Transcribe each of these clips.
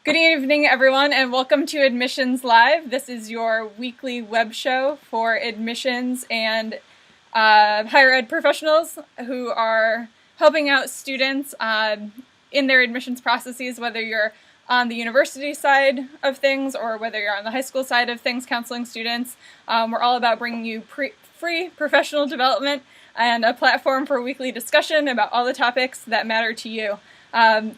Good evening, everyone, and welcome to Admissions Live. This is your weekly web show for admissions and higher ed professionals who are helping out students in their admissions processes, whether you're on the university side of things or whether you're on the high school side of things counseling students. We're all about bringing you free professional development and a platform for weekly discussion about all the topics that matter to you.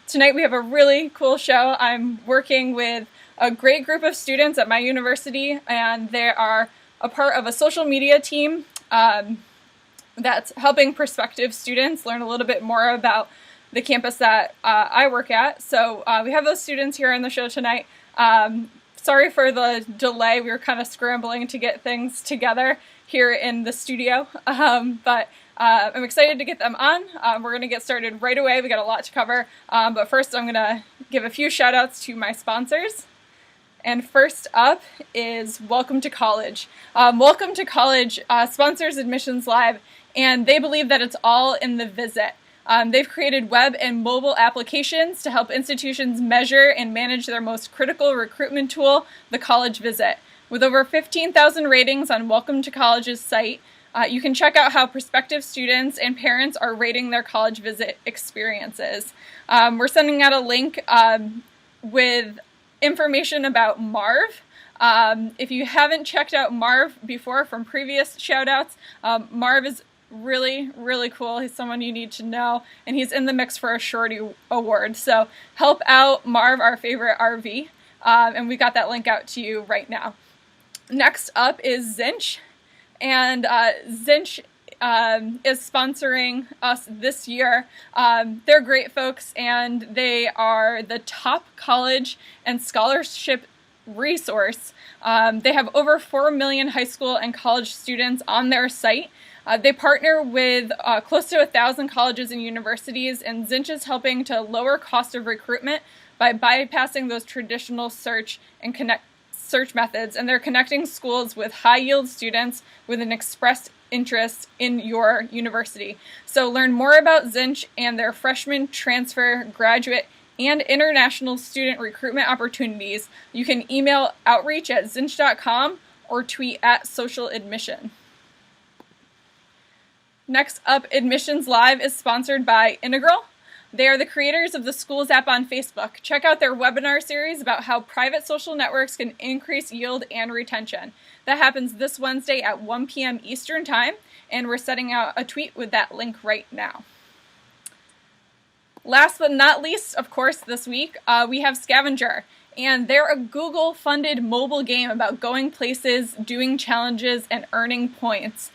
Tonight we have a really cool show. I'm working with a great group of students at my university, and they are a part of a social media team that's helping prospective students learn a little bit more about the campus that I work at. So we have those students here on the show tonight. Sorry for the delay. We were kind of scrambling to get things together here in the studio, but I'm excited to get them on. We're going to get started right away. We got a lot to cover, but first I'm going to give a few shout outs to my sponsors. And first up is Welcome to College. Welcome to College sponsors Admissions Live, and they believe that it's all in the visit. They've created web and mobile applications to help institutions measure and manage their most critical recruitment tool, the college visit. With over 15,000 ratings on Welcome to College's site, you can check out how prospective students and parents are rating their college visit experiences. We're sending out a link with information about Marv. If you haven't checked out Marv before from previous shout-outs, Marv is really, really cool. He's someone you need to know, and he's in the mix for a Shorty Award. So help out Marv, our favorite RV, and we got that link out to you right now. Next up is Zinch. And Zinch is sponsoring us this year. They're great folks, and they are the top college and scholarship resource. They have over 4 million high school and college students on their site. They partner with close to 1,000 colleges and universities, and Zinch is helping to lower cost of recruitment by bypassing those traditional search methods, and they're connecting schools with high-yield students with an expressed interest in your university. So learn more about Zinch and their freshman, transfer, graduate, and international student recruitment opportunities. You can email outreach@zinch.com or tweet @socialadmission. Next up, Admissions Live is sponsored by Integral. They are the creators of the Schools app on Facebook. Check out their webinar series about how private social networks can increase yield and retention. That happens this Wednesday at 1 p.m. Eastern Time, and we're setting out a tweet with that link right now. Last but not least, of course, this week, we have Scavenger, and they're a Google-funded mobile game about going places, doing challenges, and earning points.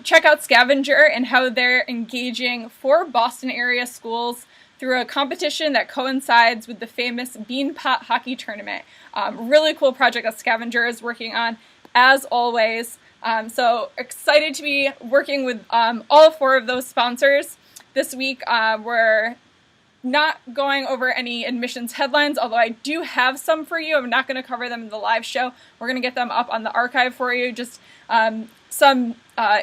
Check out Scavenger and how they're engaging 4 Boston area schools through a competition that coincides with the famous Beanpot Hockey Tournament. Really cool project that Scavenger is working on, as always. So excited to be working with all 4 of those sponsors. This week, we're not going over any admissions headlines, although I do have some for you. I'm not going to cover them in the live show. We're going to get them up on the archive for you. Just some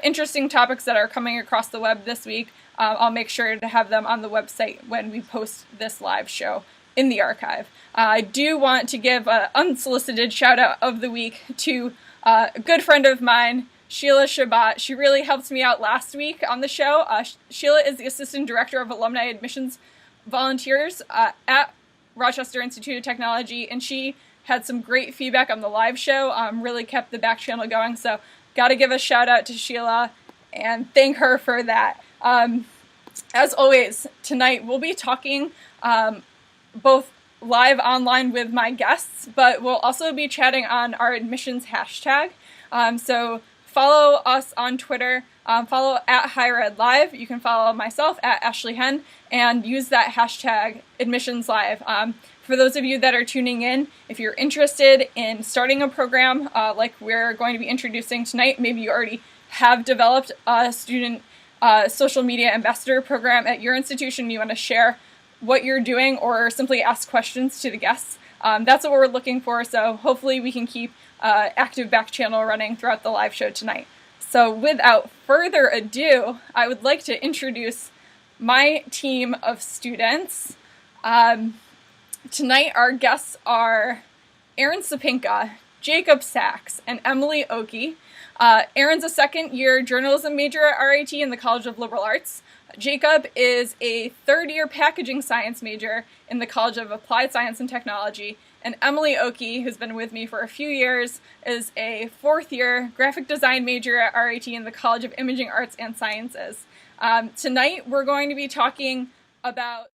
interesting topics that are coming across the web this week. I'll make sure to have them on the website when we post this live show in the archive. I do want to give an unsolicited shout out of the week to a good friend of mine, Sheila Shabbat. She really helped me out last week on the show. Sheila is the Assistant Director of Alumni Admissions Volunteers at Rochester Institute of Technology, and she had some great feedback on the live show, really kept the back channel going, so got to give a shout out to Sheila and thank her for that. As always, tonight we'll be talking both live online with my guests, but we'll also be chatting on our admissions hashtag. So follow us on Twitter, follow @HigherEdLive. You can follow myself @AshleyHen and use that hashtag AdmissionsLive. For those of you that are tuning in, if you're interested in starting a program like we're going to be introducing tonight, maybe you already have developed a student social media ambassador program at your institution, you want to share what you're doing or simply ask questions to the guests, that's what we're looking for. So hopefully we can keep active back channel running throughout the live show tonight. So without further ado, I would like to introduce my team of students. Tonight our guests are Aaron Sapinka, Jacob Sachs, and Emily Oki. Aaron's a second-year journalism major at RIT in the College of Liberal Arts. Jacob is a third-year packaging science major in the College of Applied Science and Technology. And Emily Oki, who's been with me for a few years, is a fourth-year graphic design major at RIT in the College of Imaging Arts and Sciences. Tonight we're going to be talking about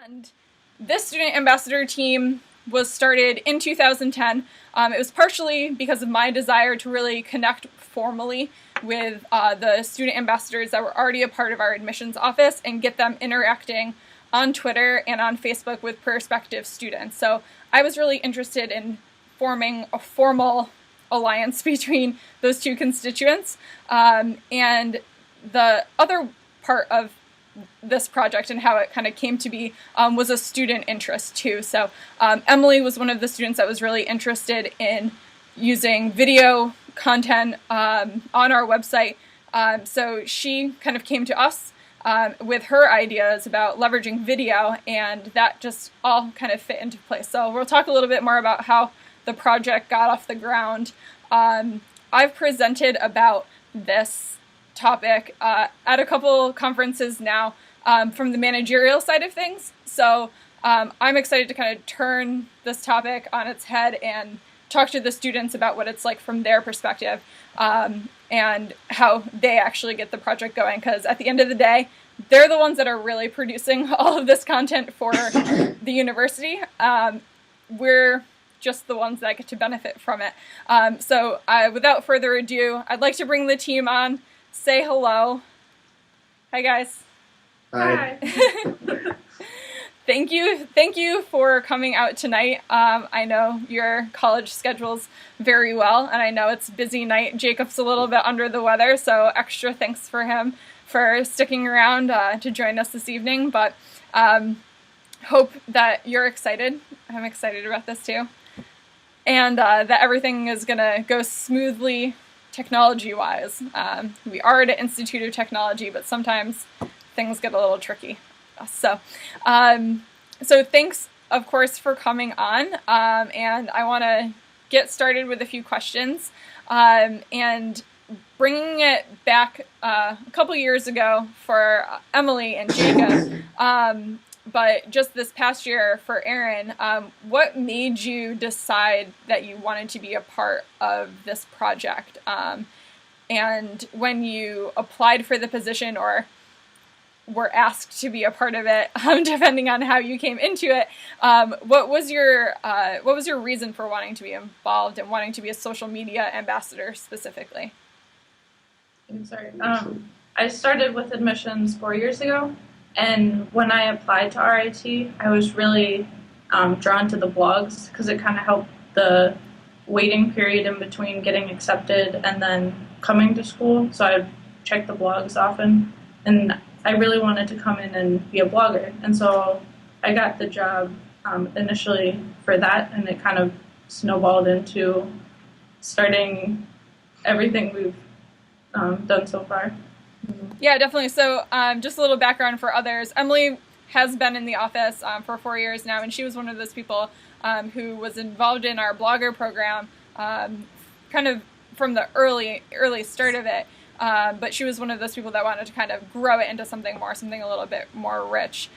and this student ambassador team was started in 2010. It was partially because of my desire to really connect formally with the student ambassadors that were already a part of our admissions office and get them interacting on Twitter and on Facebook with prospective students. So I was really interested in forming a formal alliance between those two constituents. And the other part of this project and how it kind of came to be was a student interest too. So Emily was one of the students that was really interested in using video content on our website. So she kind of came to us with her ideas about leveraging video, and that just all kind of fit into place. So we'll talk a little bit more about how the project got off the ground. I've presented about this topic at a couple conferences now from the managerial side of things. So I'm excited to kind of turn this topic on its head and talk to the students about what it's like from their perspective and how they actually get the project going. Because at the end of the day, they're the ones that are really producing all of this content for the university. We're just the ones that get to benefit from it. So without further ado, I'd like to bring the team on. Say hello. Hi, guys. Hi. Thank you for coming out tonight. I know your college schedule's very well, and I know it's a busy night. Jacob's a little bit under the weather, so extra thanks for him for sticking around to join us this evening. But hope that you're excited. I'm excited about this too. And that everything is going to go smoothly technology-wise. We are at an Institute of Technology, but sometimes things get a little tricky. So thanks, of course, for coming on. And I want to get started with a few questions. And bringing it back a couple years ago for Emily and Jacob, but just this past year for Aaron, what made you decide that you wanted to be a part of this project? And when you applied for the position or were asked to be a part of it, depending on how you came into it, what was your reason for wanting to be involved and wanting to be a social media ambassador specifically? I'm sorry. I started with admissions 4 years ago. And when I applied to RIT, I was really drawn to the blogs because it kind of helped the waiting period in between getting accepted and then coming to school. So I checked the blogs often, and I really wanted to come in and be a blogger. And so I got the job initially for that, and it kind of snowballed into starting everything we've done so far. Yeah, definitely. So just a little background for others. Emily has been in the office for 4 years now, and she was one of those people who was involved in our blogger program kind of from the early start of it. But she was one of those people that wanted to kind of grow it into something a little bit more rich.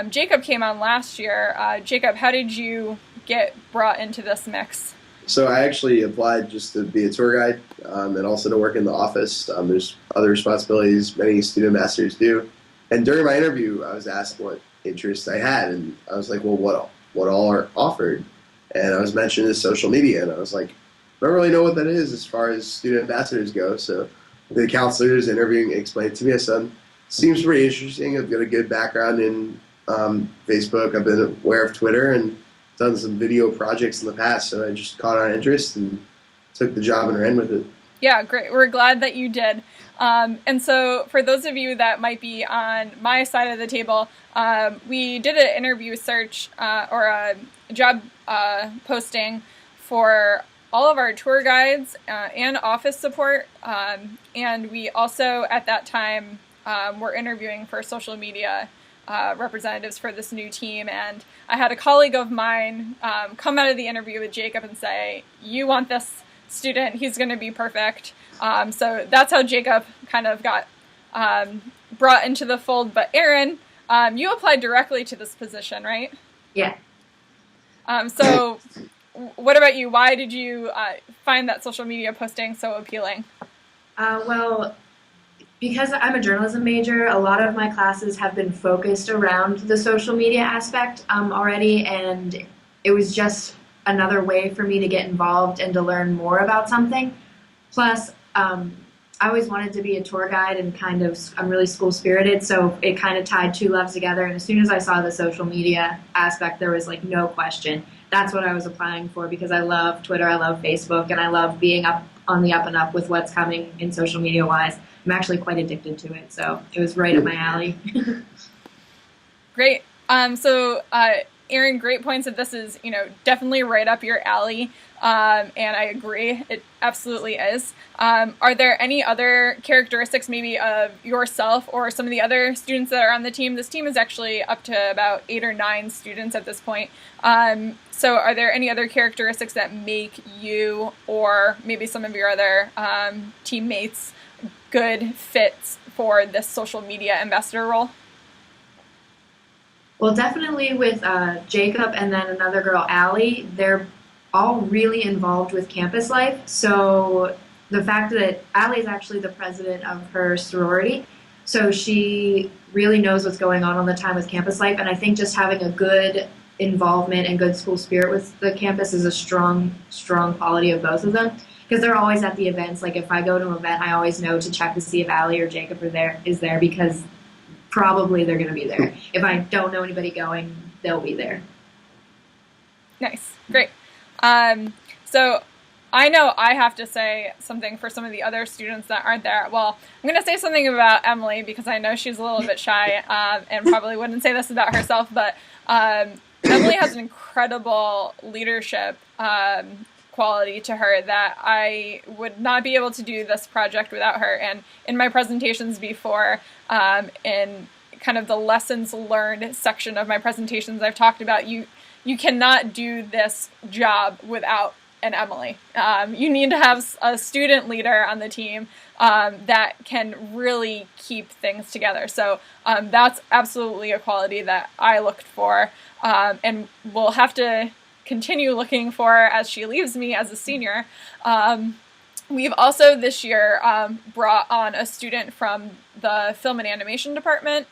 Jacob came on last year. Jacob, how did you get brought into this mix? So I actually applied just to be a tour guide and also to work in the office. There's other responsibilities many student ambassadors do. And during my interview, I was asked what interests I had, and I was like, well, what all are offered? And I was mentioned as social media, and I was like, I don't really know what that is as far as student ambassadors go. So the counselors interviewing explained it to me. I said, seems pretty interesting. I've got a good background in Facebook. I've been aware of Twitter and done some video projects in the past, so I just caught on interest and took the job and ran with it. Yeah, great. We're glad that you did. And so for those of you that might be on my side of the table, we did an interview search or a job posting for all of our tour guides and office support. And we also, at that time, were interviewing for social media representatives for this new team. And I had a colleague of mine come out of the interview with Jacob and say, "You want this student, he's going to be perfect." So that's how Jacob kind of got brought into the fold. But Erin, you applied directly to this position, right? Yeah. So what about you? Why did you find that social media posting so appealing? Well, because I'm a journalism major, a lot of my classes have been focused around the social media aspect already, and it was just another way for me to get involved and to learn more about something. Plus, I always wanted to be a tour guide, and I'm really school spirited, so it kind of tied two loves together. And as soon as I saw the social media aspect, there was like no question. That's what I was applying for, because I love Twitter, I love Facebook, and I love being up on the up and up with what's coming in social media wise. I'm actually quite addicted to it, so it was right up my alley. Great. So Erin, great points that this is, definitely right up your alley. And I agree, it absolutely is. Are there any other characteristics maybe of yourself or some of the other students that are on the team? This team is actually up to about 8 or 9 students at this point. So are there any other characteristics that make you or maybe some of your other teammates good fits for this social media ambassador role? Well, definitely with Jacob and then another girl, Allie, they're all really involved with campus life. So the fact that Allie is actually the president of her sorority, so she really knows what's going on all the time with campus life. And I think just having a good involvement and good school spirit with the campus is a strong quality of both of them. Because they're always at the events. Like if I go to an event, I always know to check to see if Allie or Jacob is there, because probably they're going to be there. If I don't know anybody going, they'll be there. Nice. Great. So I know I have to say something for some of the other students that aren't there. Well, I'm going to say something about Emily because I know she's a little bit shy and probably wouldn't say this about herself, but Emily has an incredible leadership quality to her that I would not be able to do this project without her. And in my presentations before, in kind of the lessons learned section of my presentations, I've talked about you cannot do this job without an Emily. You need to have a student leader on the team that can really keep things together. So that's absolutely a quality that I looked for and will have to continue looking for as she leaves me as a senior. We've also this year brought on a student from the film and animation department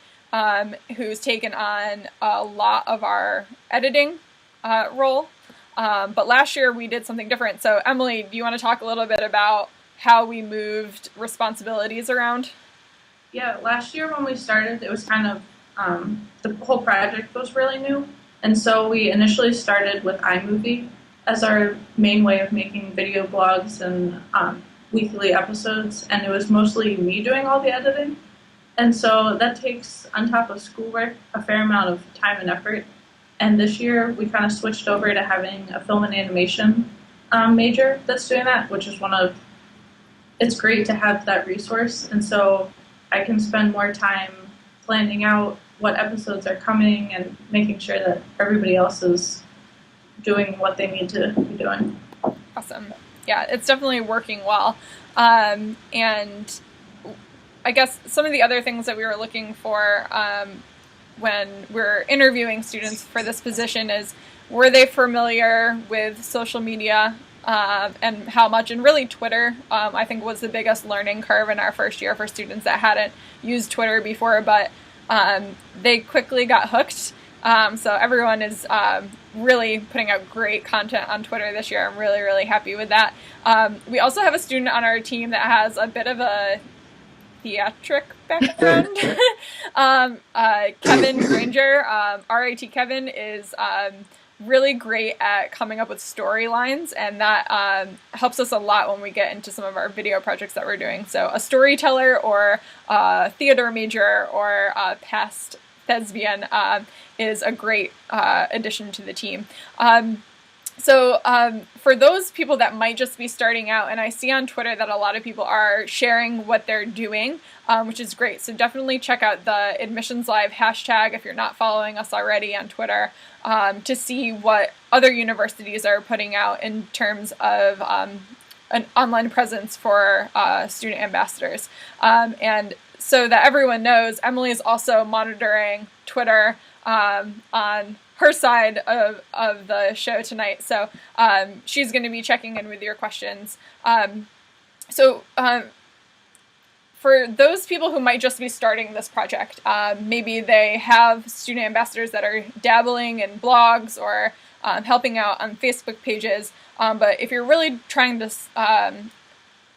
who's taken on a lot of our editing role. But last year we did something different. So Emily, do you want to talk a little bit about how we moved responsibilities around? Yeah, last year when we started, it was kind of, the whole project was really new. And so we initially started with iMovie as our main way of making video blogs and weekly episodes. And it was mostly me doing all the editing. And so that takes, on top of schoolwork, a fair amount of time and effort. And this year we kind of switched over to having a film and animation major that's doing that, which is it's great to have that resource. And so I can spend more time planning out what episodes are coming and making sure that everybody else is doing what they need to be doing. Awesome. Yeah, it's definitely working well. And I guess some of the other things that we were looking for when we're interviewing students for this position is, were they familiar with social media and how much? And really Twitter, I think, was the biggest learning curve in our first year for students that hadn't used Twitter before, but they quickly got hooked. So everyone is really putting out great content on Twitter this year. I'm really, really happy with that. We also have a student on our team that has a bit of a theatric background. Kevin Granger, RIT Kevin, is really great at coming up with storylines, and that helps us a lot when we get into some of our video projects that we're doing. So a storyteller or a theater major or a past thespian is a great addition to the team. So for those people that might just be starting out, and I see on Twitter that a lot of people are sharing what they're doing, which is great. So definitely check out the Admissions Live hashtag if you're not following us already on Twitter, to see what other universities are putting out in terms of an online presence for student ambassadors. And so that everyone knows, Emily is also monitoring Twitter on her side of the show tonight. So she's going to be checking in with your questions. For those people who might just be starting this project, maybe they have student ambassadors that are dabbling in blogs or helping out on Facebook pages. But if you're really trying to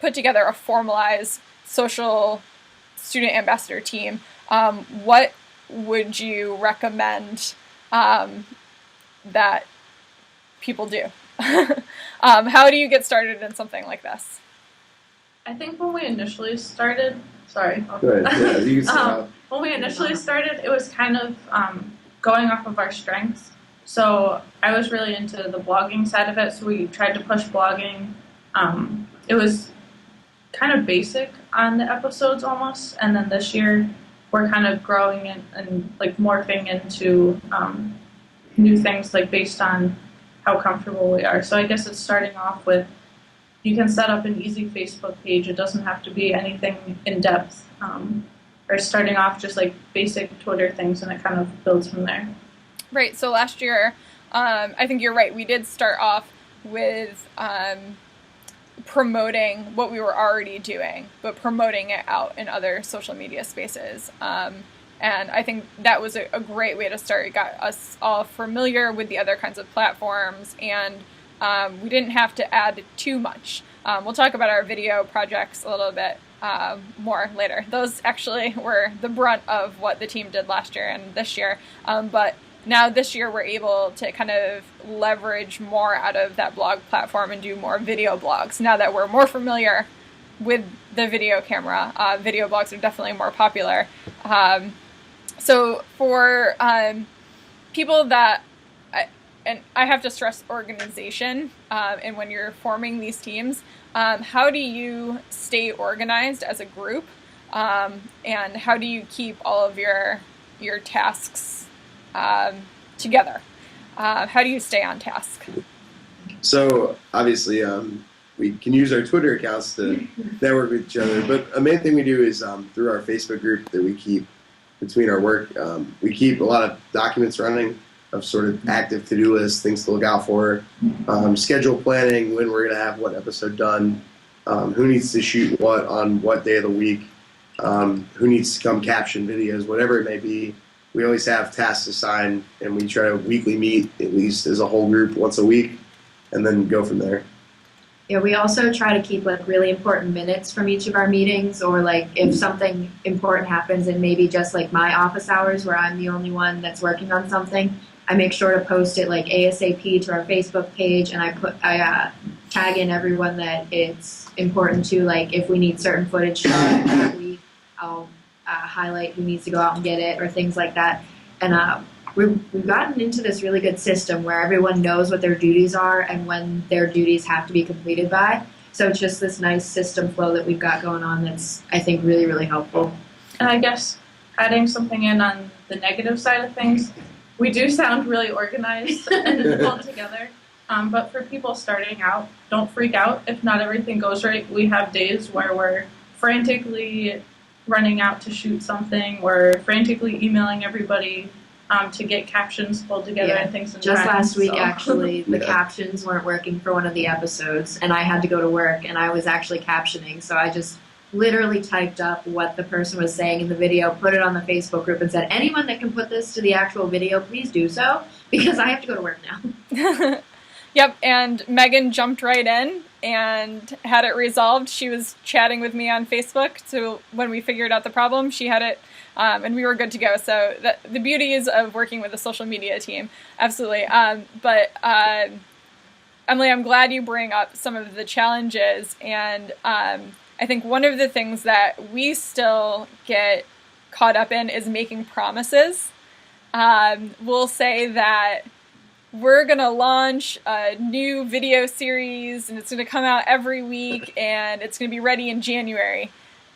put together a formalized social student ambassador team, what would you recommend that people do? How do you get started in something like this? I think when we initially started, sorry. Go ahead. Yeah, you can start. When we initially started, it was kind of going off of our strengths. So I was really into the blogging side of it, so we tried to push blogging. It was kind of basic on the episodes almost, and then this year we're kind of growing and like morphing into new things, like based on how comfortable we are. So I guess it's starting off with, you can set up an easy Facebook page. It doesn't have to be anything in depth, or starting off just like basic Twitter things, and it kind of builds from there. Right. So last year, I think you're right. We did start off with promoting what we were already doing, but promoting it out in other social media spaces. And I think that was a great way to start. It got us all familiar with the other kinds of platforms, and we didn't have to add too much. We'll talk about our video projects a little bit more later. Those actually were the brunt of what the team did last year and this year. But now this year we're able to kind of leverage more out of that blog platform and do more video blogs. Now that we're more familiar with the video camera, video blogs are definitely more popular. So for people that, and I have to stress organization, and when you're forming these teams, how do you stay organized as a group, and how do you keep all of your tasks together? How do you stay on task? So obviously, we can use our Twitter accounts to network with each other, but a main thing we do is through our Facebook group that we keep between our work, we keep a lot of documents running of sort of active to-do lists, things to look out for, schedule planning, when we're going to have what episode done, who needs to shoot what on what day of the week, who needs to come caption videos, whatever it may be. We always have tasks assigned, and we try to weekly meet, at least as a whole group, once a week, and then go from there. Yeah, we also try to keep like really important minutes from each of our meetings, or like if something important happens in maybe just like my office hours where I'm the only one that's working on something, I make sure to post it like ASAP to our Facebook page, and I tag in everyone that it's important to, like if we need certain footage shot that week, I'll highlight who needs to go out and get it or things like that. And we've gotten into this really good system where everyone knows what their duties are and when their duties have to be completed by. So it's just this nice system flow that we've got going on that's, I think, really, really helpful. And I guess adding something in on the negative side of things, we do sound really organized and pulled together. But for people starting out, don't freak out if not everything goes right. We have days where we're frantically running out to shoot something. We're frantically emailing everybody to get captions pulled together and things. Just last week, actually, the captions weren't working for one of the episodes, and I had to go to work, and I was actually captioning, so I just literally typed up what the person was saying in the video, put it on the Facebook group, and said, anyone that can put this to the actual video, please do so, because I have to go to work now. Yep, and Megan jumped right in and had it resolved. She was chatting with me on Facebook, so when we figured out the problem, she had it, and we were good to go. So the beauties of working with a social media team, absolutely. But Emily, I'm glad you bring up some of the challenges, and I think one of the things that we still get caught up in is making promises. We'll say that we're going to launch a new video series and it's going to come out every week and it's going to be ready in January.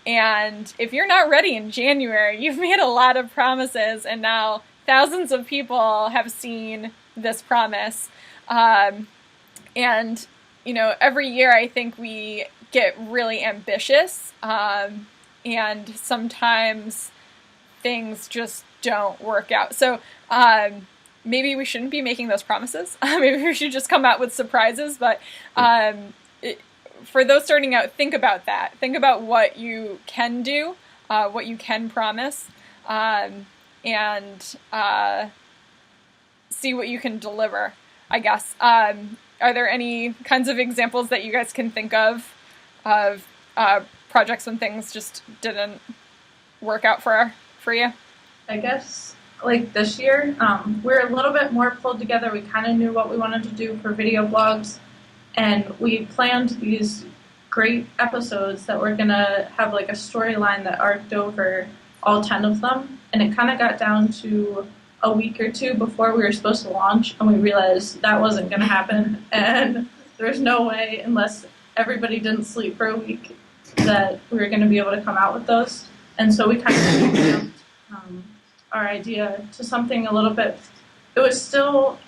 And if you're not ready in January, you've made a lot of promises and now thousands of people have seen this promise. And, you know, every year I think we get really ambitious and sometimes things just don't work out. So maybe we shouldn't be making those promises. Maybe we should just come out with surprises. But for those starting out, think about that. Think about what you can do, what you can promise, and see what you can deliver, I guess. Are there any kinds of examples that you guys can think of projects when things just didn't work out for you? I guess, like this year, we're a little bit more pulled together. We kind of knew what we wanted to do for video blogs, and we planned these great episodes that were going to have like a storyline that arced over all 10 of them, and it kind of got down to a week or two before we were supposed to launch, and we realized that wasn't going to happen, and there's no way, unless everybody didn't sleep for a week, that we were going to be able to come out with those. And so we kind of revamped our idea to something a little bit, it was still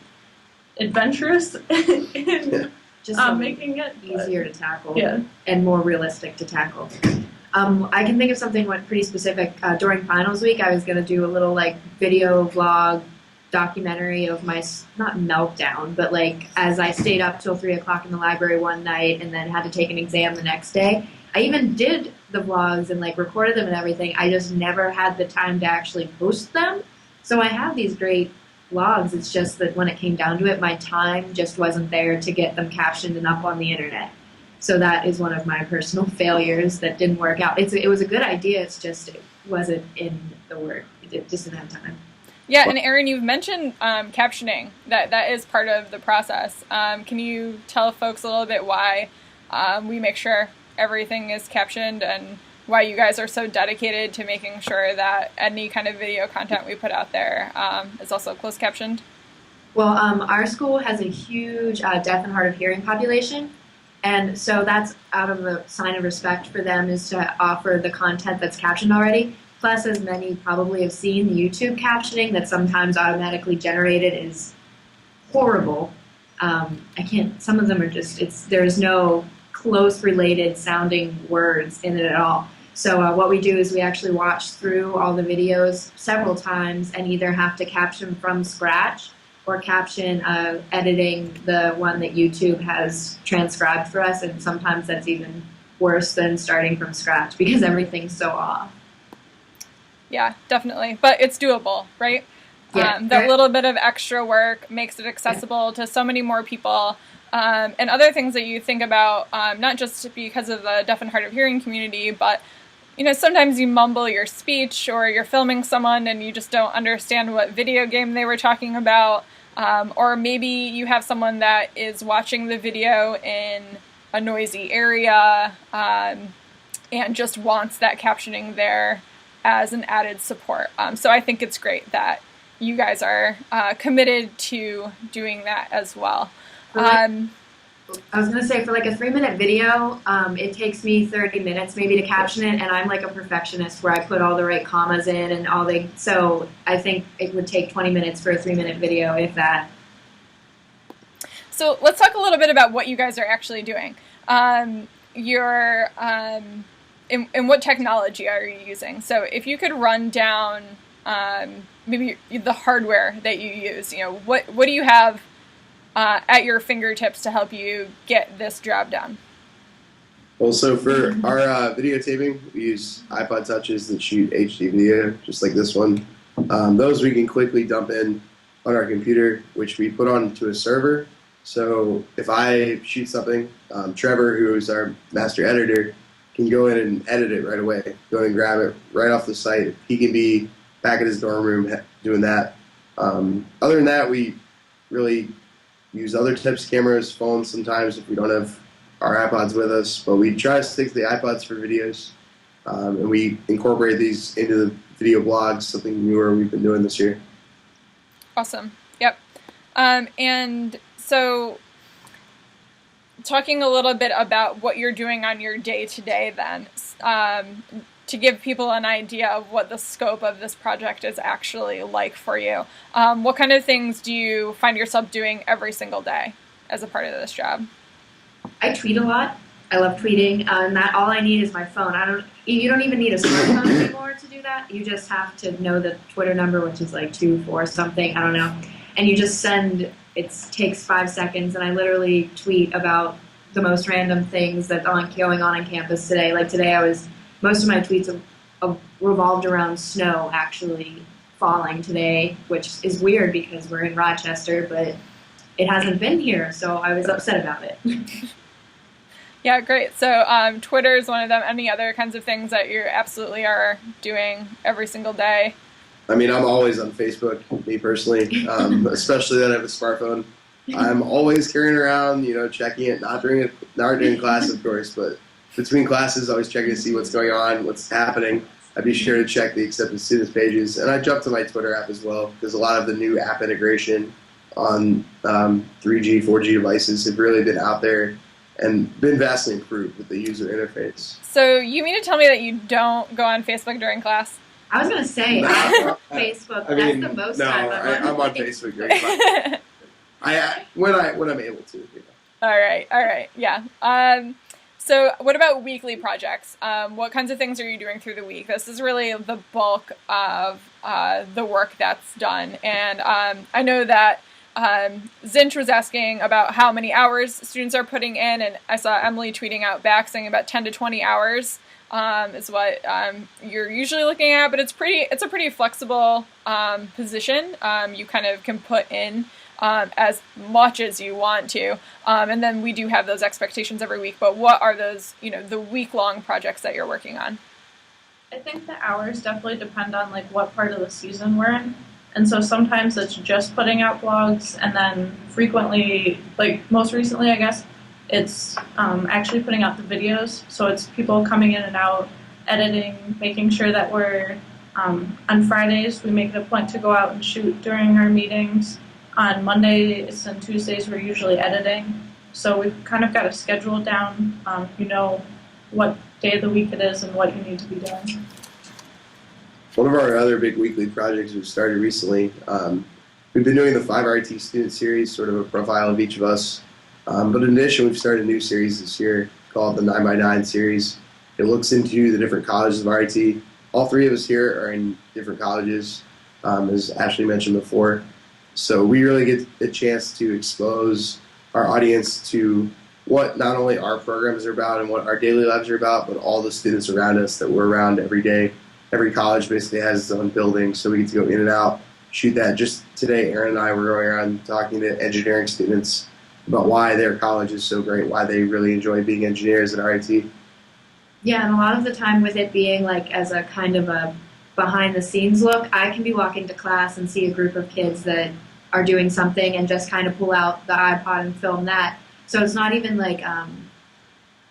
adventurous in Just making it easier to tackle yeah. and more realistic to tackle. I can think of something pretty specific. During finals week, I was going to do a little like video vlog documentary of my, not meltdown, but like as I stayed up till 3 o'clock in the library one night and then had to take an exam the next day. I even did the vlogs and like recorded them and everything. I just never had the time to actually post them. So I have these great vlogs. It's just that when it came down to it, my time just wasn't there to get them captioned and up on the internet. So that is one of my personal failures that didn't work out. It was a good idea. It's just it wasn't in the work. It just didn't have time. Yeah, and Erin, you've mentioned captioning. That is part of the process. Can you tell folks a little bit why we make sure everything is captioned and why you guys are so dedicated to making sure that any kind of video content we put out there is also closed captioned? Well, our school has a huge deaf and hard of hearing population, and so that's out of a sign of respect for them is to offer the content that's captioned already. Plus, as many probably have seen, the YouTube captioning that's sometimes automatically generated is horrible. Some of them are just, there's no close related sounding words in it at all. So what we do is we actually watch through all the videos several times and either have to caption from scratch or caption editing the one that YouTube has transcribed for us, and sometimes that's even worse than starting from scratch because everything's so off. Yeah, definitely. But it's doable, right? Yeah. That little bit of extra work makes it accessible to so many more people. And other things that you think about, not just because of the deaf and hard of hearing community, but you know, sometimes you mumble your speech or you're filming someone and you just don't understand what video game they were talking about. Or maybe you have someone that is watching the video in a noisy area and just wants that captioning there as an added support. So I think it's great that you guys are committed to doing that as well. I was going to say, for like a 3-minute video, it takes me 30 minutes maybe to caption it, and I'm like a perfectionist where I put all the right commas in and so I think it would take 20 minutes for a 3-minute video, if that. So let's talk a little bit about what you guys are actually doing. And what technology are you using? So if you could run down maybe the hardware that you use, you know, what do you have at your fingertips to help you get this job done? Well, so for our videotaping, we use iPod Touches that shoot HD video, just like this one. Those we can quickly dump in on our computer, which we put onto a server. So if I shoot something, Trevor, who is our master editor, can go in and edit it right away. Go in and grab it right off the site. He can be back at his dorm room doing that. Other than that, we really use other types of cameras, phones sometimes if we don't have our iPods with us. But we try to stick to the iPods for videos. And we incorporate these into the video blogs, something newer we've been doing this year. Awesome. Yep. And so talking a little bit about what you're doing on your day-to-day then, to give people an idea of what the scope of this project is actually like for you. What kind of things do you find yourself doing every single day as a part of this job? I tweet a lot. I love tweeting, and that all I need is my phone. You don't even need a smartphone anymore to do that. You just have to know the Twitter number, which is like 24 something, I don't know. And you just send, it takes 5 seconds, and I literally tweet about the most random things that are going on campus today. Like today most of my tweets revolved around snow actually falling today, which is weird because we're in Rochester, but it hasn't been here, so I was upset about it. Yeah, great. So Twitter is one of them. Any other kinds of things that you absolutely are doing every single day? I mean, I'm always on Facebook, me personally, especially that I have a smartphone. I'm always carrying around, checking it, not during class, of course, but between classes, always checking to see what's going on, what's happening. I'd be sure to check the accepted students pages. And I jumped to my Twitter app as well, because a lot of the new app integration on 3G, 4G devices have really been out there and been vastly improved with the user interface. So you mean to tell me that you don't go on Facebook during class? I was going to say, I'm on Facebook. That's the most time I'm on Facebook during class. When I'm able to. All right, yeah. So what about weekly projects? What kinds of things are you doing through the week? This is really the bulk of the work that's done. And I know that Zinch was asking about how many hours students are putting in, and I saw Emily tweeting out back saying about 10 to 20 hours is what you're usually looking at, but it's a pretty flexible position. You kind of can put in as much as you want to, and then we do have those expectations every week. But what are those, the week-long projects that you're working on? I think the hours definitely depend on what part of the season we're in. And so sometimes it's just putting out blogs, and then frequently, most recently, I guess, it's actually putting out the videos. So it's people coming in and out, editing, making sure that we're, on Fridays, we make it a point to go out and shoot during our meetings. On Mondays and Tuesdays, we're usually editing. So we've kind of got a schedule down. You know what day of the week it is and what you need to be doing. One of our other big weekly projects we've started recently, we've been doing the 5RIT student series, sort of a profile of each of us. But in addition, we've started a new series this year called the 9x9 series. It looks into the different colleges of RIT. All three of us here are in different colleges, as Ashley mentioned before. So we really get a chance to expose our audience to what not only our programs are about and what our daily lives are about, but all the students around us that we're around every day. Every college basically has its own building, so we get to go in and out, shoot that. Just today, Aaron and I were going around talking to engineering students about why their college is so great, why they really enjoy being engineers at RIT. Yeah, and a lot of the time with it being as a kind of a behind-the-scenes look, I can be walking to class and see a group of kids that are doing something and just kind of pull out the iPod and film that. So it's not even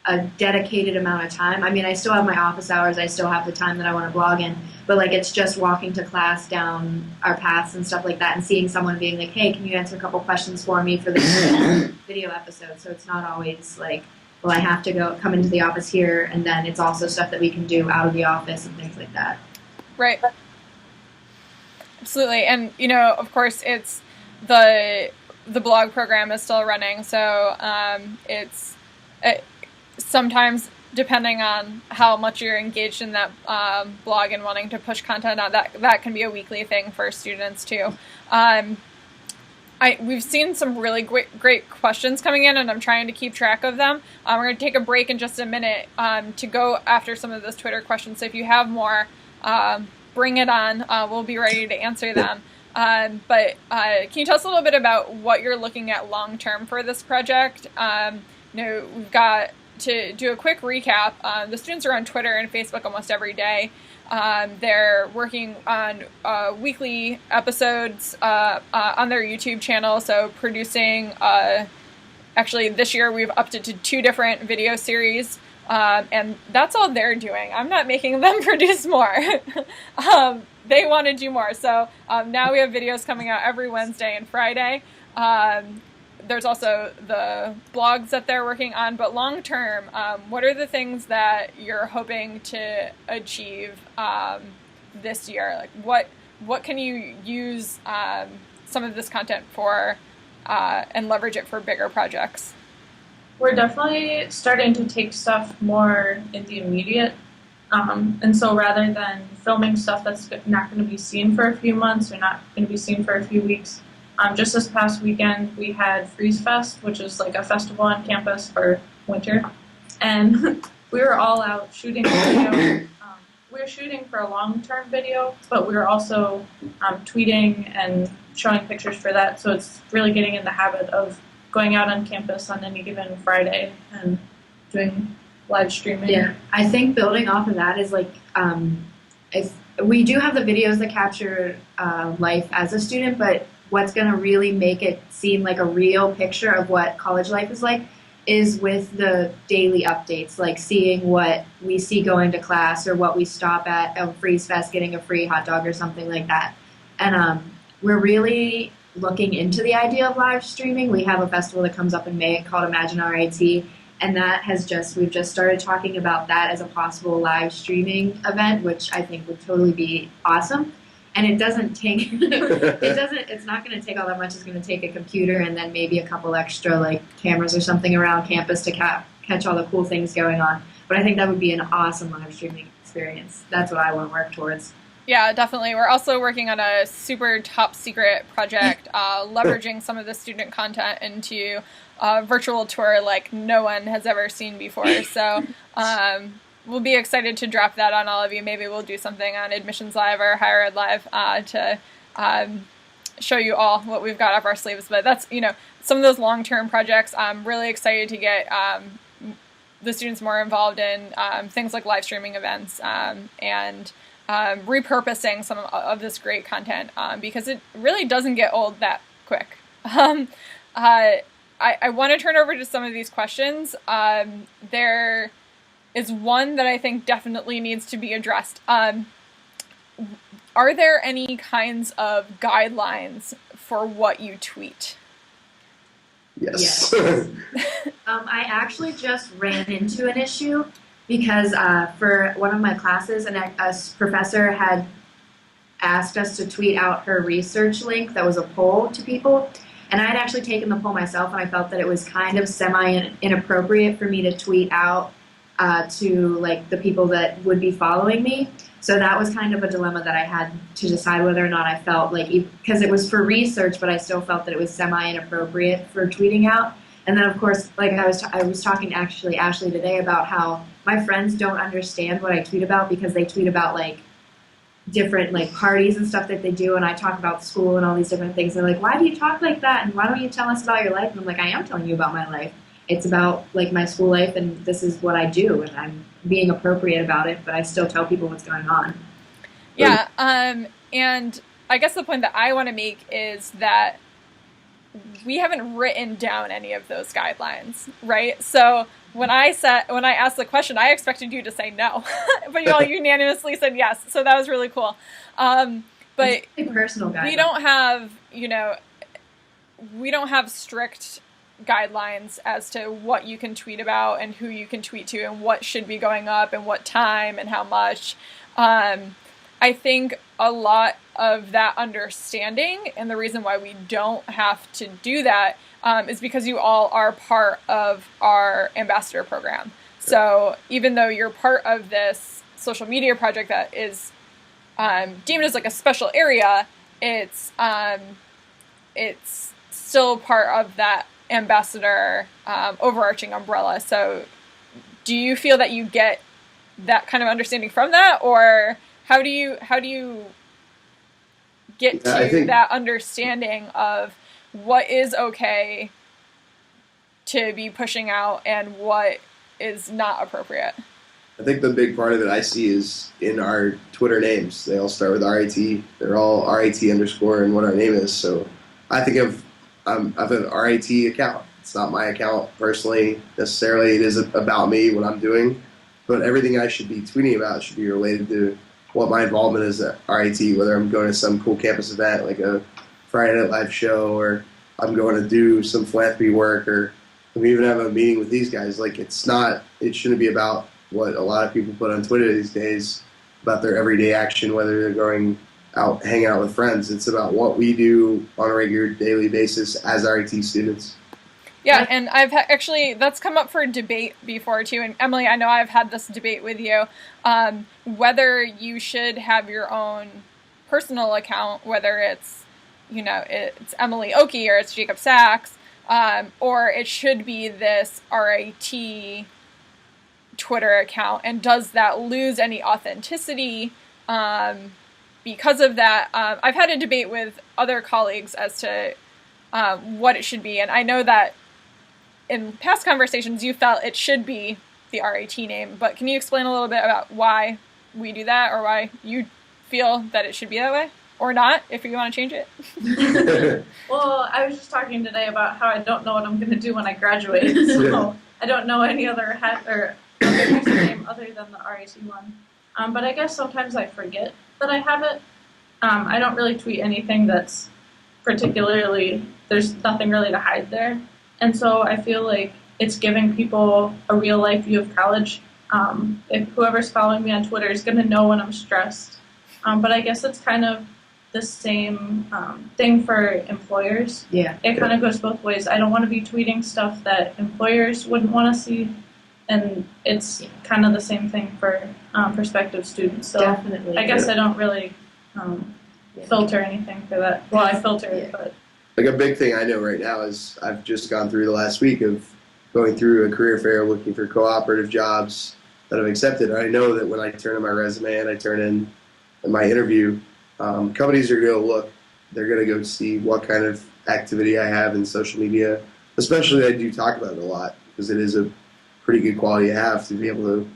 a dedicated amount of time. I mean, I still have my office hours. I still have the time that I want to blog in. But, it's just walking to class down our paths and stuff like that and seeing someone being like, hey, can you answer a couple questions for me for this video episode? So it's not always I have to come into the office here, and then it's also stuff that we can do out of the office and things like that. Right. Absolutely. And, of course, it's the blog program is still running. So it's sometimes, depending on how much you're engaged in that blog and wanting to push content out, that can be a weekly thing for students too. We've seen some really great questions coming in, and I'm trying to keep track of them. We're going to take a break in just a minute to go after some of those Twitter questions. So if you have more, bring it on. We'll be ready to answer them. But can you tell us a little bit about what you're looking at long term for this project? We've got to do a quick recap. The students are on Twitter and Facebook almost every day. They're working on weekly episodes on their YouTube channel, so producing, actually this year we've upped it to 2 different video series, and that's all they're doing. I'm not making them produce more. They want to do more, so now we have videos coming out every Wednesday and Friday. There's also the blogs that they're working on, but long term, what are the things that you're hoping to achieve this year? Like what can you use some of this content for and leverage it for bigger projects? We're definitely starting to take stuff more in the immediate. And so rather than filming stuff that's not going to be seen for a few months or not going to be seen for a few weeks, just this past weekend we had Freeze Fest, which is like a festival on campus for winter. And we were all out shooting video. We were shooting for a long-term video, but we were also tweeting and showing pictures for that. So it's really getting in the habit of going out on campus on any given Friday and doing live streaming. Yeah, I think building off of that is like, if we do have the videos that capture life as a student, but what's going to really make it seem like a real picture of what college life is like is with the daily updates, like seeing what we see going to class or what we stop at Freeze Fest, getting a free hot dog or something like that. And we're really looking into the idea of live streaming. We have a festival that comes up in May called Imagine RIT, and we've just started talking about that as a possible live streaming event, which I think would totally be awesome. And it doesn't take, it's not going to take all that much. It's going to take a computer and then maybe a couple extra like cameras or something around campus to catch all the cool things going on. But I think that would be an awesome live streaming experience. That's what I want to work towards. Yeah, definitely. We're also working on a super top secret project, leveraging some of the student content into a virtual tour like no one has ever seen before. So we'll be excited to drop that on all of you. Maybe we'll do something on Admissions Live or Higher Ed Live to show you all what we've got up our sleeves. But that's, some of those long-term projects. I'm really excited to get the students more involved in things like live streaming events and repurposing some of this great content because it really doesn't get old that quick. I want to turn over to some of these questions. There is one that I think definitely needs to be addressed. Are there any kinds of guidelines for what you tweet? Yes. I actually just ran into an issue because for one of my classes, a professor had asked us to tweet out her research link that was a poll to people. And I had actually taken the poll myself, and I felt that it was kind of semi-inappropriate for me to tweet out to like the people that would be following me. So that was kind of a dilemma that I had to decide whether or not I felt like, because it was for research, but I still felt that it was semi-inappropriate for tweeting out. And then of course, like I was talking actually Ashley today about how my friends don't understand what I tweet about because they tweet about like different like parties and stuff that they do, and I talk about school and all these different things. They're like, why do you talk like that? And why don't you tell us about your life? And I'm like, I am telling you about my life. It's about like my school life, and this is what I do, and I'm being appropriate about it, but I still tell people what's going on. Yeah, and I guess the point that I want to make is that we haven't written down any of those guidelines, right? So when I asked the question, I expected you to say no, but you all unanimously said yes. So that was really cool. But it's a personal guideline. We don't have strict guidelines as to what you can tweet about and who you can tweet to and what should be going up and what time and how much. I think a lot of that understanding and the reason why we don't have to do that is because you all are part of our ambassador program. So even though you're part of this social media project that is deemed as like a special area, it's still part of that ambassador overarching umbrella. So do you feel that you get that kind of understanding from that, or how do you get to that understanding of what is okay to be pushing out and what is not appropriate? I think the big part of it I see is in our Twitter names. They all start with RIT. They're all RIT underscore and what our name is. So I think of an RIT account. It's not my account personally necessarily. It is about me, what I'm doing. But everything I should be tweeting about should be related to what my involvement is at RIT, whether I'm going to some cool campus event like a Friday Night Live show or I'm going to do some philanthropy work, or we even have a meeting with these guys. Like, it shouldn't be about what a lot of people put on Twitter these days about their everyday action, whether they're going out, hanging out with friends. It's about what we do on a regular daily basis as RIT students. Yeah, and actually, that's come up for debate before too. And Emily, I know I've had this debate with you, whether you should have your own personal account, whether it's, it's Emily Oki or it's Jacob Sachs, or it should be this RIT Twitter account. And does that lose any authenticity because of that? I've had a debate with other colleagues as to what it should be. And I know that in past conversations, you felt it should be the RIT name, but can you explain a little bit about why we do that, or why you feel that it should be that way, or not, if you want to change it? Well, I was just talking today about how I don't know what I'm going to do when I graduate, so I don't know any other other username other than the RIT one. But I guess sometimes I forget that I have it. I don't really tweet anything that's particularly, there's nothing really to hide there. And so I feel like it's giving people a real life view of college. If whoever's following me on Twitter is going to know when I'm stressed. But I guess it's kind of the same thing for employers. Yeah. It kind of goes both ways. I don't want to be tweeting stuff that employers wouldn't want to see. And it's kind of the same thing for prospective students. So Definitely. I guess I don't really filter anything for that. Well, I filter it, but... Like, a big thing I know right now is I've just gone through the last week of going through a career fair looking for cooperative jobs that I've accepted. And I know that when I turn in my resume and I turn in my interview, companies are going to look. They're going to go see what kind of activity I have in social media. Especially, I do talk about it a lot because it is a pretty good quality to have, to be able to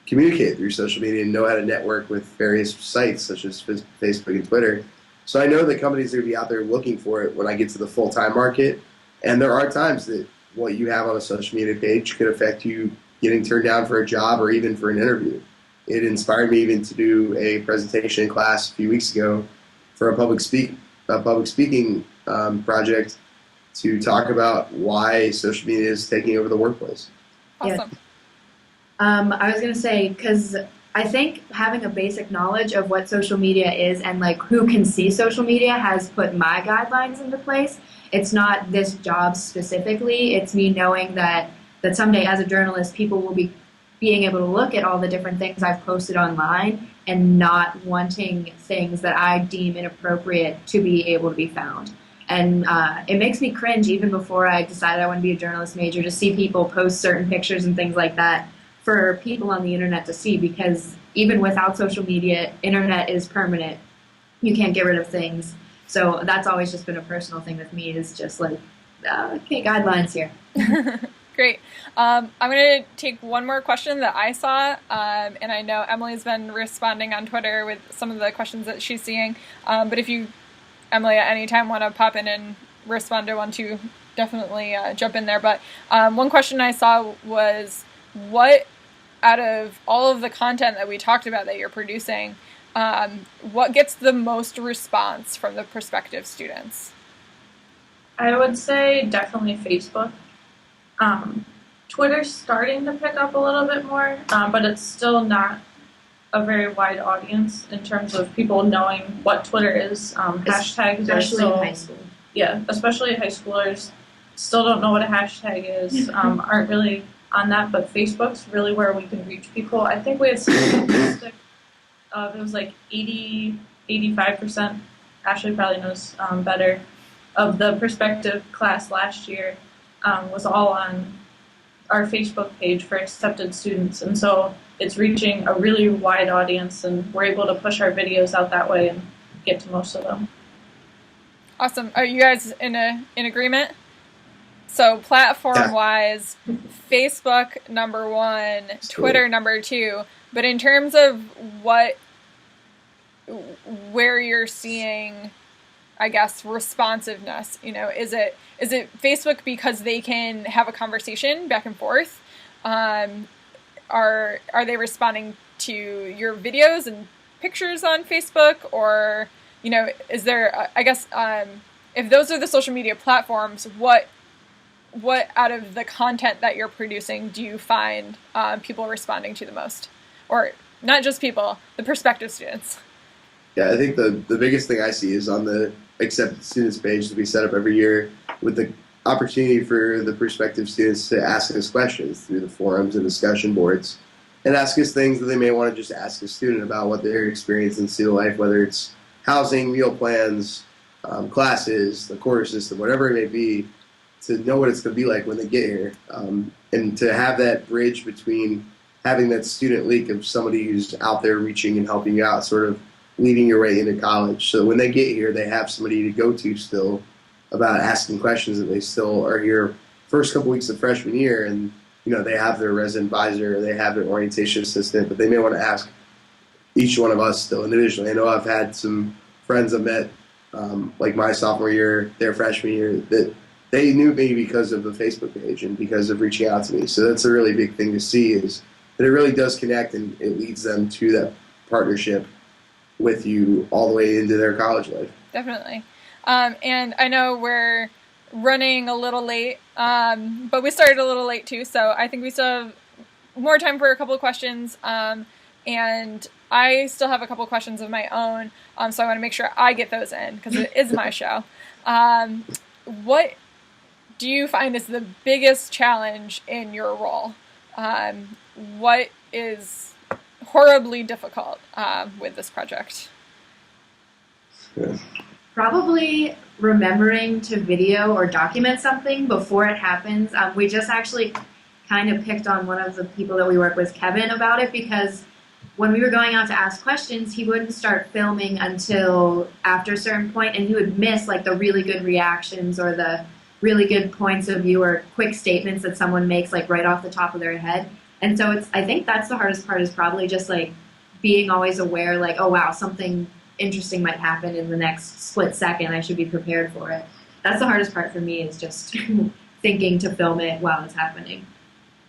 communicate through social media and know how to network with various sites such as Facebook and Twitter. So I know that companies are going to be out there looking for it when I get to the full-time market. And there are times that what you have on a social media page could affect you getting turned down for a job or even for an interview. It inspired me even to do a presentation in class a few weeks ago for a public speaking project to talk about why social media is taking over the workplace. Awesome. Yeah. I was going to say, because I think having a basic knowledge of what social media is and like who can see social media has put my guidelines into place. It's not this job specifically. It's me knowing that someday as a journalist, people will be being able to look at all the different things I've posted online and not wanting things that I deem inappropriate to be able to be found. And it makes me cringe even before I decided I want to be a journalist major to see people post certain pictures and things like that for people on the internet to see, because even without social media, internet is permanent. You can't get rid of things. So that's always just been a personal thing with me, is just like, okay, guidelines here. Great. I'm going to take one more question that I saw, and I know Emily's been responding on Twitter with some of the questions that she's seeing. But if you, Emily, at any time want to pop in and respond to one too, definitely jump in there. But one question I saw was, what out of all of the content that we talked about that you're producing, what gets the most response from the prospective students? I would say definitely Facebook. Twitter's starting to pick up a little bit more, but it's still not a very wide audience in terms of people knowing what Twitter is. Hashtags Especially are in still, high school. yeah, especially high schoolers still don't know what a hashtag is, aren't really on that, but Facebook's really where we can reach people. I think we had some statistic of, it was like 85%, Ashley probably knows better, of the prospective class last year was all on our Facebook page for accepted students. And so it's reaching a really wide audience, and we're able to push our videos out that way and get to most of them. Awesome. Are you guys in agreement? So platform-wise, Facebook number one, Twitter number two. But in terms of where you're seeing, I guess, responsiveness, is it Facebook because they can have a conversation back and forth? Are they responding to your videos and pictures on Facebook, or is there? I guess if those are the social media platforms, what out of the content that you're producing do you find people responding to the most? Or not just people, the prospective students. Yeah, I think the biggest thing I see is on the accepted students page that we set up every year with the opportunity for the prospective students to ask us questions through the forums and discussion boards and ask us things that they may want to just ask a student about what their experience in student life, whether it's housing, meal plans, classes, the quarter system, whatever it may be, to know what it's going to be like when they get here, and to have that bridge between having that student leak of somebody who's out there reaching and helping you out, sort of leading your way into college. So when they get here, they have somebody to go to still about asking questions, and they still are here first couple weeks of freshman year, and they have their resident advisor, they have their orientation assistant, but they may want to ask each one of us still individually. I know I've had some friends I met, like my sophomore year, their freshman year, that they knew me because of the Facebook page and because of reaching out to me. So that's a really big thing to see, is that it really does connect, and it leads them to that partnership with you all the way into their college life. Definitely. And I know we're running a little late, but we started a little late too, so I think we still have more time for a couple of questions. And I still have a couple of questions of my own, so I want to make sure I get those in because it is my show. What do you find is the biggest challenge in your role? What is horribly difficult with this project? Yeah. Probably remembering to video or document something before it happens. We just actually kind of picked on one of the people that we work with, Kevin, about it, because when we were going out to ask questions, he wouldn't start filming until after a certain point, and he would miss like the really good reactions or the really good points of view or quick statements that someone makes like right off the top of their head. And so I think that's the hardest part, is probably just like being always aware, like, oh wow, something interesting might happen in the next split second. I should be prepared for it. That's the hardest part for me, is just thinking to film it while it's happening.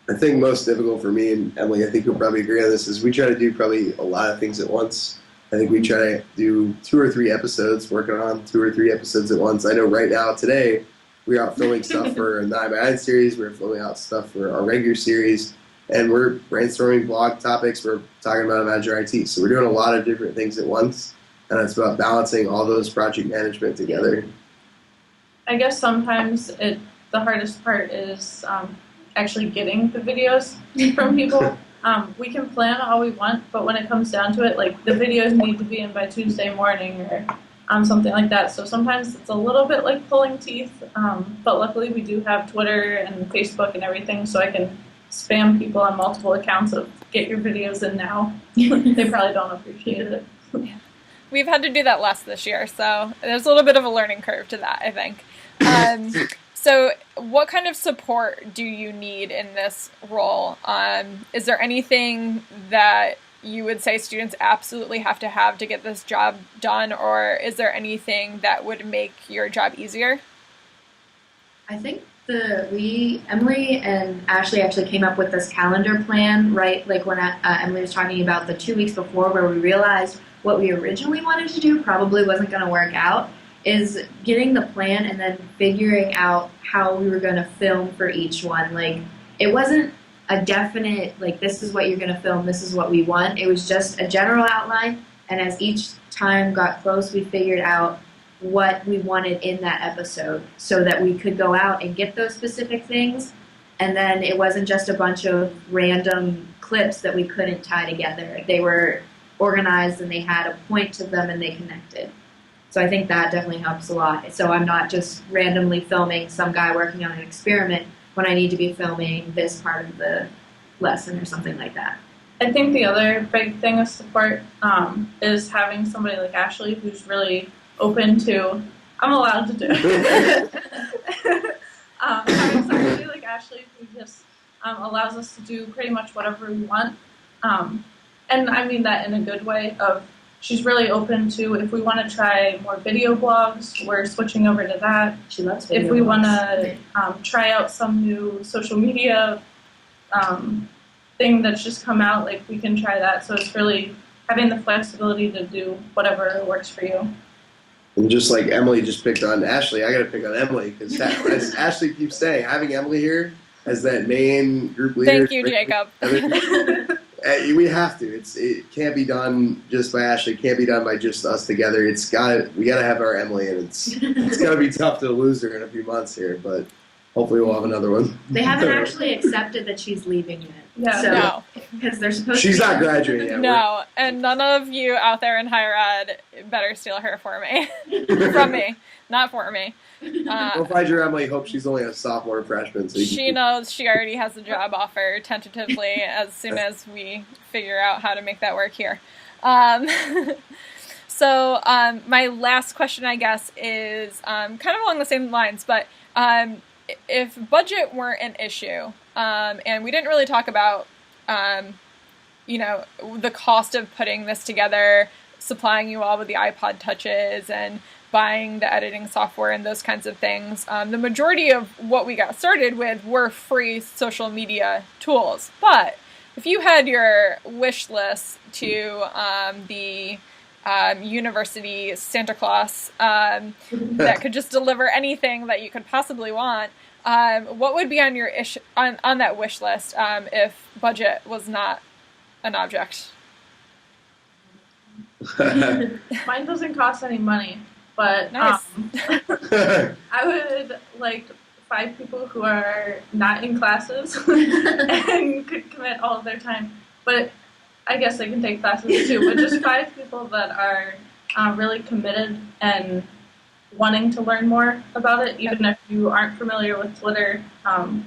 I think most difficult for me, and Emily, I think you'll probably agree on this, is we try to do probably a lot of things at once. I think we try to do 2 or 3 episodes, working on 2 or 3 episodes at once. I know right now, today, we're out filming stuff for a 9x9 series, we're filming out stuff for our regular series, and we're brainstorming blog topics, we're talking about Imagine IT. So we're doing a lot of different things at once, and it's about balancing all those project management together. I guess sometimes the hardest part is actually getting the videos from people. We can plan all we want, but when it comes down to it, like the videos need to be in by Tuesday morning or something like that. So sometimes it's a little bit like pulling teeth, but luckily we do have Twitter and Facebook and everything, so I can spam people on multiple accounts of get your videos in now. They probably don't appreciate it. Yeah. We've had to do that less this year, so there's a little bit of a learning curve to that, I think. So what kind of support do you need in this role? Is there anything that you would say students absolutely have to get this job done, or is there anything that would make your job easier? I think Emily and Ashley actually came up with this calendar plan, right? Like when Emily was talking about the 2 weeks before, where we realized what we originally wanted to do probably wasn't going to work out, is getting the plan and then figuring out how we were going to film for each one. Like, it wasn't a definite, like, this is what you're going to film, this is what we want. It was just a general outline, and as each time got close, we figured out what we wanted in that episode so that we could go out and get those specific things, and then it wasn't just a bunch of random clips that we couldn't tie together. They were organized and they had a point to them and they connected. So I think that definitely helps a lot. So I'm not just randomly filming some guy working on an experiment when I need to be filming this part of the lesson or something like that. I think the other big thing of support is having somebody like Ashley who's really open to, I'm allowed to do it. Having somebody like Ashley who just allows us to do pretty much whatever we want. And I mean that in a good way of, she's really open to, if we want to try more video blogs, we're switching over to that. She loves video If we blogs. want to try out some new social media thing that's just come out, like we can try that. So it's really having the flexibility to do whatever works for you. And just like Emily just picked on Ashley, I got to pick on Emily because as Ashley keeps saying, having Emily here as that main group leader. Thank you, Jacob. We have to. It can't be done just by Ashley. It can't be done by just us together. We got to have our Emily, and it's gonna be tough to lose her in a few months here, but hopefully we'll have another one. They haven't actually accepted that she's leaving yet. Yeah. So, No. because they're supposed She's to. not graduating yet. No, and none of you out there in higher ed better steal her for me. From me, not for me. We'll find your Emily. Hope she's only a sophomore or freshman. So She knows she already has a job offer tentatively as soon as we figure out how to make that work here. So my last question, I guess, is kind of along the same lines, but if budget weren't an issue, and we didn't really talk about, the cost of putting this together, supplying you all with the iPod Touches and buying the editing software and those kinds of things. The majority of what we got started with were free social media tools. But if you had your wish list to the university Santa Claus that could just deliver anything that you could possibly want, what would be on your on that wish list if budget was not an object? Mine doesn't cost any money, but Nice. I would like 5 people who are not in classes and could commit all of their time. But I guess they can take classes too. But just 5 people that are really committed and wanting to learn more about it, even if you aren't familiar with Twitter,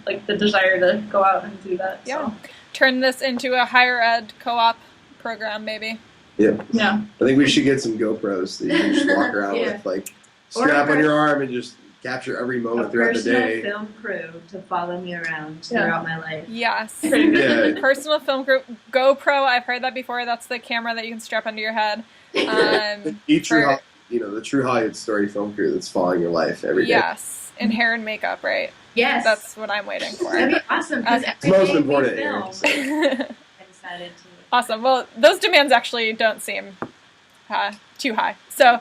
like the desire to go out and do that. Yeah. So. Turn this into a higher ed co-op program, maybe. Yeah. Yeah. I think we should get some GoPros that you can just walk around Yeah. with, like Or strap on a your arm and just capture every A moment throughout the personal day. film crew to follow me around Yeah. throughout my life. Yes. Pretty good. Yeah. Personal film group GoPro. I've heard that before. That's the camera that you can strap under your head. The true Hollywood story film crew that's following your life every day. Yes, and hair and makeup, right? Yes. That's what I'm waiting for. That'd be awesome because Okay. It's most everything we important, film, Aaron, so. I decided to. Awesome. Well, those demands actually don't seem too high. So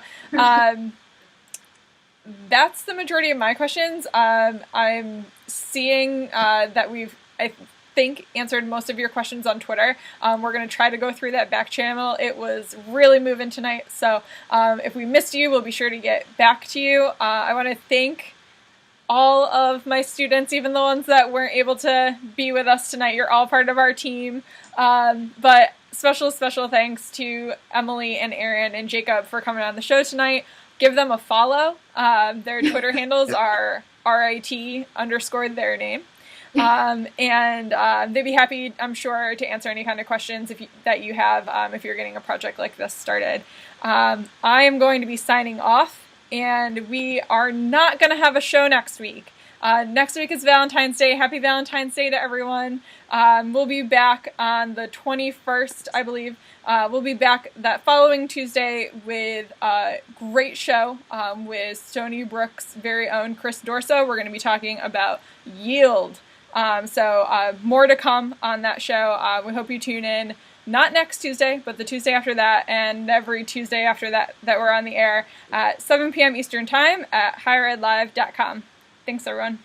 that's the majority of my questions. I'm seeing that we've, I think, answered most of your questions on Twitter. We're going to try to go through that back channel. It was really moving tonight. So if we missed you, we'll be sure to get back to you. I want to thank all of my students, even the ones that weren't able to be with us tonight. You're all part of our team. But special thanks to Emily and Aaron and Jacob for coming on the show tonight. Give them a follow. Their Twitter handles are RIT_ their name. And they'd be happy, I'm sure, to answer any kind of questions that you have if you're getting a project like this started. I am going to be signing off, and we are not going to have a show next week. Next week is Valentine's Day. Happy Valentine's Day to everyone. We'll be back on the 21st, I believe. We'll be back that following Tuesday with a great show with Stony Brook's very own Chris Dorso. We're going to be talking about yield. So more to come on that show. We hope you tune in, not next Tuesday, but the Tuesday after that, and every Tuesday after that we're on the air at 7 p.m. Eastern Time at higheredlive.com. Thanks, everyone.